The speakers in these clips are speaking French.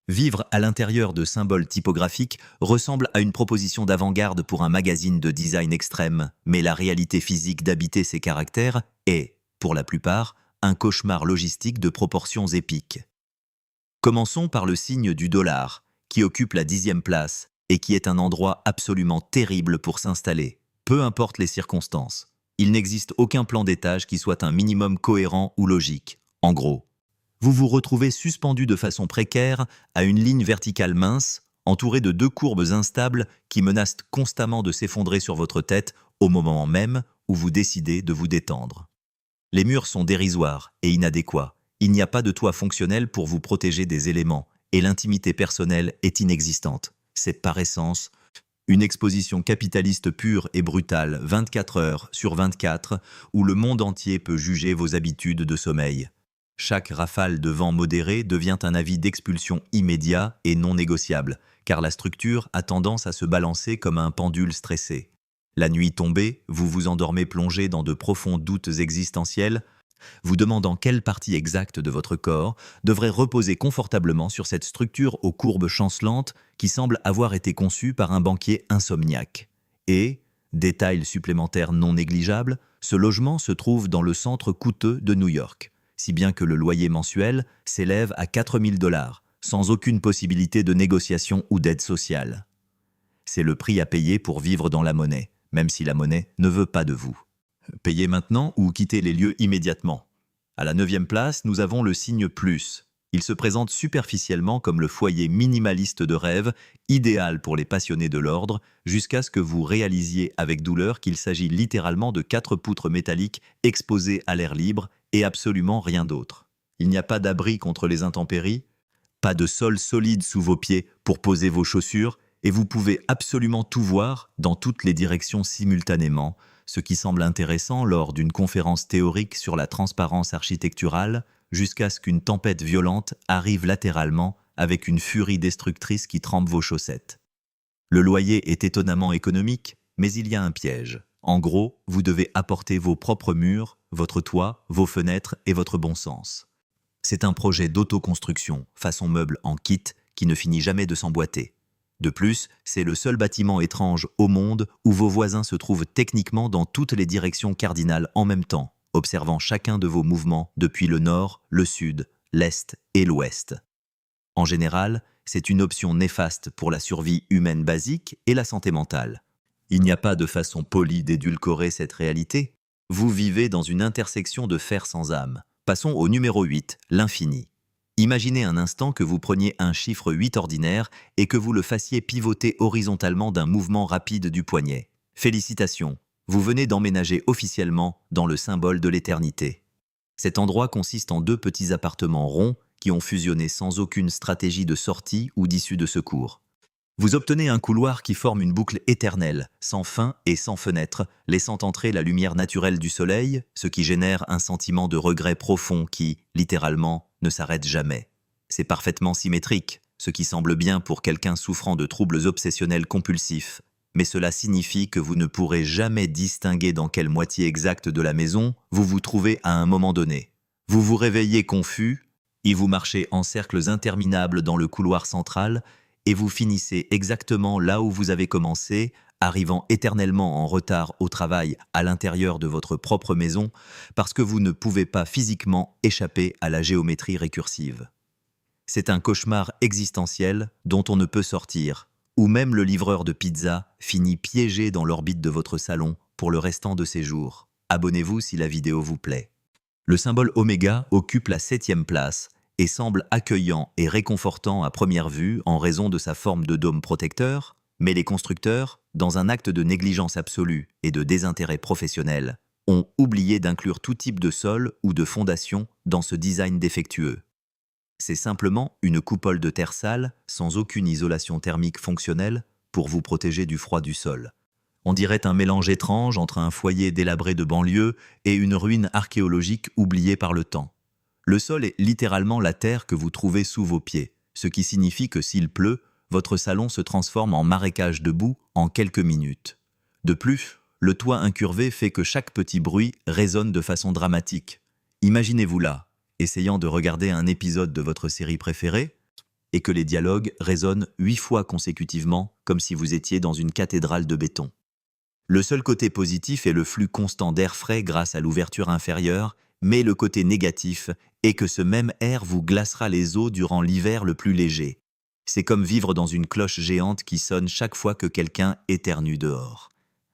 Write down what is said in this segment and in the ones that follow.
Vivre à l'intérieur de symboles typographiques ressemble à une proposition d'avant-garde pour un magazine de design extrême, mais la réalité physique d'habiter ces caractères est, pour la plupart, un cauchemar logistique de proportions épiques. Commençons par le signe du dollar, qui occupe la 10e place et qui est un endroit absolument terrible pour s'installer, peu importe les circonstances. Il n'existe aucun plan d'étage qui soit un minimum cohérent ou logique. En gros, vous vous retrouvez suspendu de façon précaire à une ligne verticale mince, entourée de deux courbes instables qui menacent constamment de s'effondrer sur votre tête au moment même où vous décidez de vous détendre. Les murs sont dérisoires et inadéquats. Il n'y a pas de toit fonctionnel pour vous protéger des éléments et l'intimité personnelle est inexistante. C'est par essence une exposition capitaliste pure et brutale, 24 heures sur 24, où le monde entier peut juger vos habitudes de sommeil. Chaque rafale de vent modéré devient un avis d'expulsion immédiat et non négociable, car la structure a tendance à se balancer comme un pendule stressé. La nuit tombée, vous vous endormez plongé dans de profonds doutes existentiels, vous demandant quelle partie exacte de votre corps devrait reposer confortablement sur cette structure aux courbes chancelantes qui semble avoir été conçue par un banquier insomniaque. Et, détail supplémentaire non négligeable, ce logement se trouve dans le centre coûteux de New York, si bien que le loyer mensuel s'élève à 4 000 $, sans aucune possibilité de négociation ou d'aide sociale. C'est le prix à payer pour vivre dans la monnaie, même si la monnaie ne veut pas de vous. Payez maintenant ou quittez les lieux immédiatement. À la 9e place, nous avons le signe plus. Il se présente superficiellement comme le foyer minimaliste de rêve, idéal pour les passionnés de l'ordre, jusqu'à ce que vous réalisiez avec douleur qu'il s'agit littéralement de 4 poutres métalliques exposées à l'air libre et absolument rien d'autre. Il n'y a pas d'abri contre les intempéries, pas de sol solide sous vos pieds pour poser vos chaussures, et vous pouvez absolument tout voir dans toutes les directions simultanément, ce qui semble intéressant lors d'une conférence théorique sur la transparence architecturale, jusqu'à ce qu'une tempête violente arrive latéralement avec une furie destructrice qui trempe vos chaussettes. Le loyer est étonnamment économique, mais il y a un piège. En gros, vous devez apporter vos propres murs, votre toit, vos fenêtres et votre bon sens. C'est un projet d'autoconstruction, façon meuble en kit, qui ne finit jamais de s'emboîter. De plus, c'est le seul bâtiment étrange au monde où vos voisins se trouvent techniquement dans toutes les directions cardinales en même temps, observant chacun de vos mouvements depuis le nord, le sud, l'est et l'ouest. En général, c'est une option néfaste pour la survie humaine basique et la santé mentale. Il n'y a pas de façon polie d'édulcorer cette réalité. Vous vivez dans une intersection de fer sans âme. Passons au numéro 8, l'infini. Imaginez un instant que vous preniez un chiffre 8 ordinaire et que vous le fassiez pivoter horizontalement d'un mouvement rapide du poignet. Félicitations, vous venez d'emménager officiellement dans le symbole de l'éternité. Cet endroit consiste en 2 petits appartements ronds qui ont fusionné sans aucune stratégie de sortie ou d'issue de secours. Vous obtenez un couloir qui forme une boucle éternelle, sans fin et sans fenêtre, laissant entrer la lumière naturelle du soleil, ce qui génère un sentiment de regret profond qui, littéralement, ne s'arrête jamais. C'est parfaitement symétrique, ce qui semble bien pour quelqu'un souffrant de troubles obsessionnels compulsifs, mais cela signifie que vous ne pourrez jamais distinguer dans quelle moitié exacte de la maison vous vous trouvez à un moment donné. Vous vous réveillez confus, et vous marchez en cercles interminables dans le couloir central, et vous finissez exactement là où vous avez commencé, arrivant éternellement en retard au travail à l'intérieur de votre propre maison, parce que vous ne pouvez pas physiquement échapper à la géométrie récursive. C'est un cauchemar existentiel dont on ne peut sortir, où même le livreur de pizza finit piégé dans l'orbite de votre salon pour le restant de ses jours. Abonnez-vous si la vidéo vous plaît. Le symbole oméga occupe la 7e place et semble accueillant et réconfortant à première vue en raison de sa forme de dôme protecteur, mais les constructeurs, dans un acte de négligence absolue et de désintérêt professionnel, ont oublié d'inclure tout type de sol ou de fondation dans ce design défectueux. C'est simplement une coupole de terre sale, sans aucune isolation thermique fonctionnelle, pour vous protéger du froid du sol. On dirait un mélange étrange entre un foyer délabré de banlieue et une ruine archéologique oubliée par le temps. Le sol est littéralement la terre que vous trouvez sous vos pieds, ce qui signifie que s'il pleut, votre salon se transforme en marécage de boue en quelques minutes. De plus, le toit incurvé fait que chaque petit bruit résonne de façon dramatique. Imaginez-vous là, essayant de regarder un épisode de votre série préférée, et que les dialogues résonnent 8 fois consécutivement, comme si vous étiez dans une cathédrale de béton. Le seul côté positif est le flux constant d'air frais grâce à l'ouverture inférieure, mais le côté négatif est que ce même air vous glacera les os durant l'hiver le plus léger. C'est comme vivre dans une cloche géante qui sonne chaque fois que quelqu'un éternue dehors.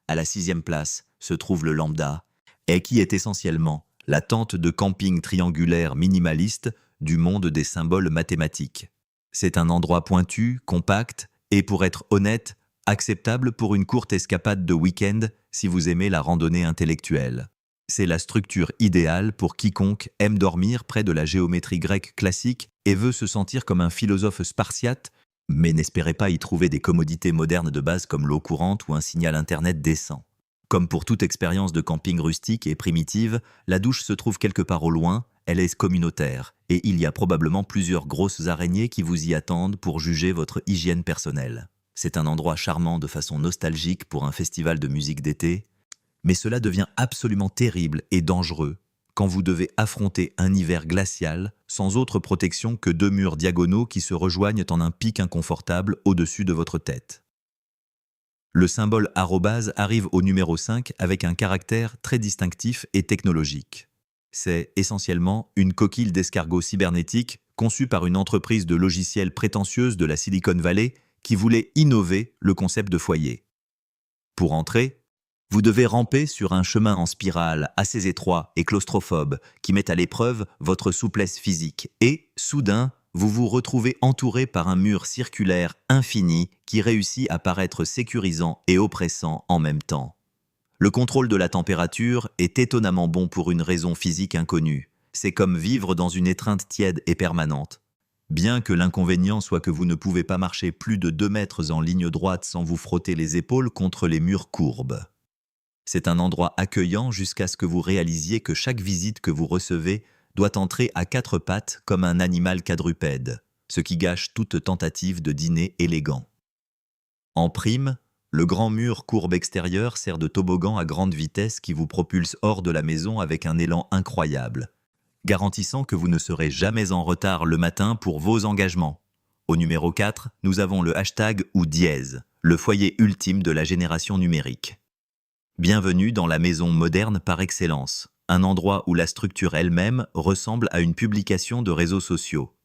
À la 6e place se trouve le lambda, et qui est essentiellement la tente de camping triangulaire minimaliste du monde des symboles mathématiques. C'est un endroit pointu, compact, et pour être honnête, acceptable pour une courte escapade de week-end si vous aimez la randonnée intellectuelle. C'est la structure idéale pour quiconque aime dormir près de la géométrie grecque classique et veut se sentir comme un philosophe spartiate, mais n'espérez pas y trouver des commodités modernes de base comme l'eau courante ou un signal internet décent. Comme pour toute expérience de camping rustique et primitive, la douche se trouve quelque part au loin, elle est communautaire, et il y a probablement plusieurs grosses araignées qui vous y attendent pour juger votre hygiène personnelle. C'est un endroit charmant de façon nostalgique pour un festival de musique d'été, mais cela devient absolument terrible et dangereux quand vous devez affronter un hiver glacial sans autre protection que 2 murs diagonaux qui se rejoignent en un pic inconfortable au-dessus de votre tête. Le symbole arrobase arrive au numéro 5 avec un caractère très distinctif et technologique. C'est essentiellement une coquille d'escargot cybernétique conçue par une entreprise de logiciels prétentieuse de la Silicon Valley qui voulait innover le concept de foyer. Pour entrer, vous devez ramper sur un chemin en spirale assez étroit et claustrophobe qui met à l'épreuve votre souplesse physique et, soudain, vous vous retrouvez entouré par un mur circulaire infini qui réussit à paraître sécurisant et oppressant en même temps. Le contrôle de la température est étonnamment bon pour une raison physique inconnue. C'est comme vivre dans une étreinte tiède et permanente. Bien que l'inconvénient soit que vous ne pouvez pas marcher plus de 2 mètres en ligne droite sans vous frotter les épaules contre les murs courbes. C'est un endroit accueillant jusqu'à ce que vous réalisiez que chaque visite que vous recevez doit entrer à 4 pattes comme un animal quadrupède, ce qui gâche toute tentative de dîner élégant. En prime, le grand mur courbe extérieur sert de toboggan à grande vitesse qui vous propulse hors de la maison avec un élan incroyable, garantissant que vous ne serez jamais en retard le matin pour vos engagements. Au numéro 4, nous avons le hashtag ou dièse, le foyer ultime de la génération numérique. Bienvenue dans la maison moderne par excellence, un endroit où la structure elle-même ressemble à une publication de réseaux sociaux.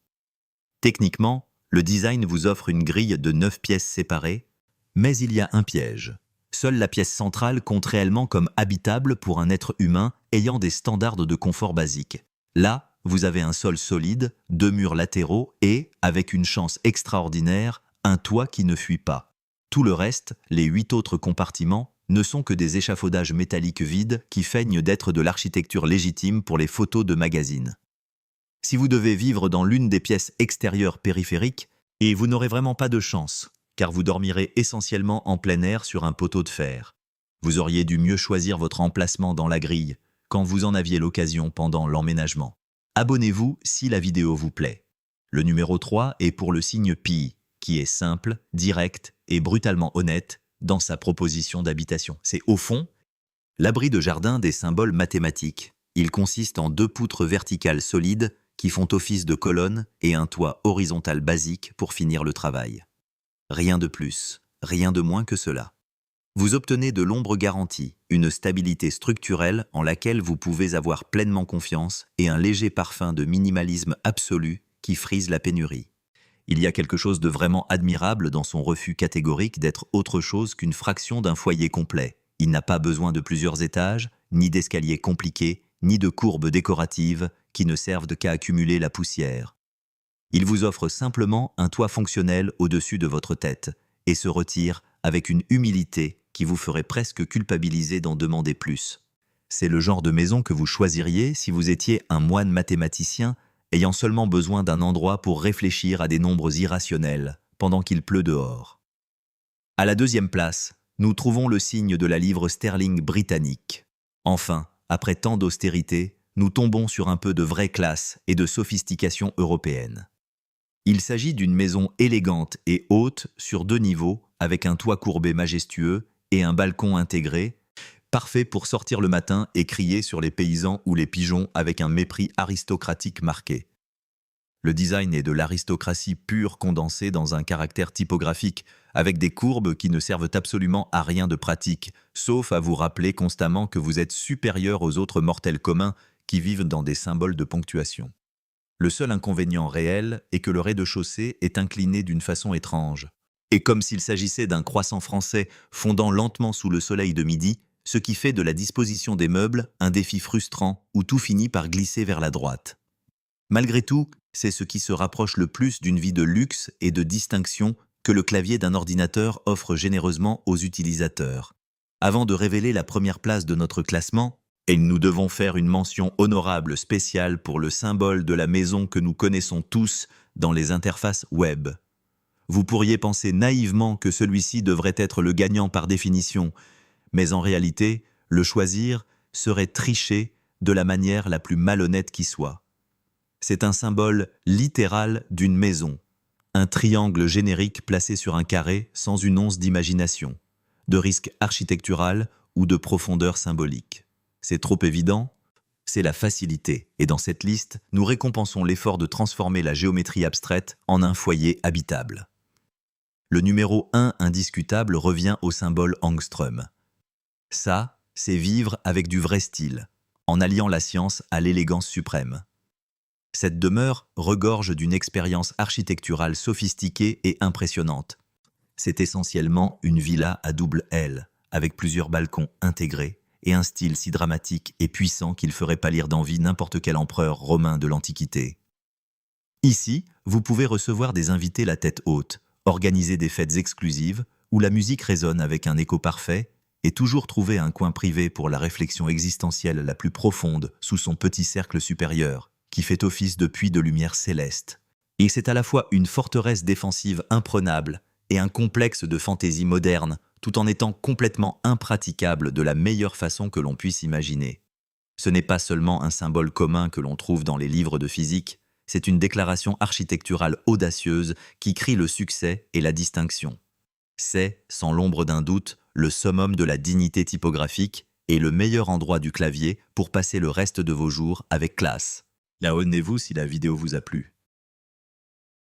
Techniquement, le design vous offre une grille de 9 pièces séparées, mais il y a un piège. Seule la pièce centrale compte réellement comme habitable pour un être humain ayant des standards de confort basiques. Là, vous avez un sol solide, 2 murs latéraux et, avec une chance extraordinaire, un toit qui ne fuit pas. Tout le reste, les 8 autres compartiments, ne sont que des échafaudages métalliques vides qui feignent d'être de l'architecture légitime pour les photos de magazines. Si vous devez vivre dans l'une des pièces extérieures périphériques, et vous n'aurez vraiment pas de chance, car vous dormirez essentiellement en plein air sur un poteau de fer. Vous auriez dû mieux choisir votre emplacement dans la grille, quand vous en aviez l'occasion pendant l'emménagement. Abonnez-vous si la vidéo vous plaît. Le numéro 3 est pour le signe Pi, qui est simple, direct et brutalement honnête dans sa proposition d'habitation. C'est au fond l'abri de jardin des symboles mathématiques. Il consiste en 2 poutres verticales solides qui font office de colonnes et un toit horizontal basique pour finir le travail. Rien de plus, rien de moins que cela. Vous obtenez de l'ombre garantie, une stabilité structurelle en laquelle vous pouvez avoir pleinement confiance et un léger parfum de minimalisme absolu qui frise la pénurie. Il y a quelque chose de vraiment admirable dans son refus catégorique d'être autre chose qu'une fraction d'un foyer complet. Il n'a pas besoin de plusieurs étages, ni d'escaliers compliqués, ni de courbes décoratives qui ne servent qu'à accumuler la poussière. Il vous offre simplement un toit fonctionnel au-dessus de votre tête et se retire avec une humilité qui vous ferait presque culpabiliser d'en demander plus. C'est le genre de maison que vous choisiriez si vous étiez un moine mathématicien ayant seulement besoin d'un endroit pour réfléchir à des nombres irrationnels pendant qu'il pleut dehors. À la 2e place, nous trouvons le signe de la livre sterling britannique. Enfin, après tant d'austérité, nous tombons sur un peu de vraie classe et de sophistication européenne. Il s'agit d'une maison élégante et haute sur 2 niveaux, avec un toit courbé majestueux et un balcon intégré, parfait pour sortir le matin et crier sur les paysans ou les pigeons avec un mépris aristocratique marqué. Le design est de l'aristocratie pure condensée dans un caractère typographique, avec des courbes qui ne servent absolument à rien de pratique, sauf à vous rappeler constamment que vous êtes supérieur aux autres mortels communs qui vivent dans des symboles de ponctuation. Le seul inconvénient réel est que le rez-de-chaussée est incliné d'une façon étrange. Et comme s'il s'agissait d'un croissant français fondant lentement sous le soleil de midi, ce qui fait de la disposition des meubles un défi frustrant où tout finit par glisser vers la droite. Malgré tout, c'est ce qui se rapproche le plus d'une vie de luxe et de distinction que le clavier d'un ordinateur offre généreusement aux utilisateurs. Avant de révéler la première place de notre classement, et nous devons faire une mention honorable spéciale pour le symbole de la maison que nous connaissons tous dans les interfaces web. Vous pourriez penser naïvement que celui-ci devrait être le gagnant par définition, mais en réalité, le choisir serait tricher de la manière la plus malhonnête qui soit. C'est un symbole littéral d'une maison, un triangle générique placé sur un carré sans une once d'imagination, de risque architectural ou de profondeur symbolique. C'est trop évident, c'est la facilité, et dans cette liste, nous récompensons l'effort de transformer la géométrie abstraite en un foyer habitable. Le numéro 1 indiscutable revient au symbole angstrom. Ça, c'est vivre avec du vrai style, en alliant la science à l'élégance suprême. Cette demeure regorge d'une expérience architecturale sophistiquée et impressionnante. C'est essentiellement une villa à double aile, avec plusieurs balcons intégrés et un style si dramatique et puissant qu'il ferait pâlir d'envie n'importe quel empereur romain de l'Antiquité. Ici, vous pouvez recevoir des invités la tête haute, organiser des fêtes exclusives où la musique résonne avec un écho parfait et toujours trouver un coin privé pour la réflexion existentielle la plus profonde sous son petit cercle supérieur, qui fait office de puits de lumière céleste. Et c'est à la fois une forteresse défensive imprenable et un complexe de fantaisie moderne, tout en étant complètement impraticable de la meilleure façon que l'on puisse imaginer. Ce n'est pas seulement un symbole commun que l'on trouve dans les livres de physique, c'est une déclaration architecturale audacieuse qui crie le succès et la distinction. C'est, sans l'ombre d'un doute, le summum de la dignité typographique et le meilleur endroit du clavier pour passer le reste de vos jours avec classe. Abonnez-vous si la vidéo vous a plu.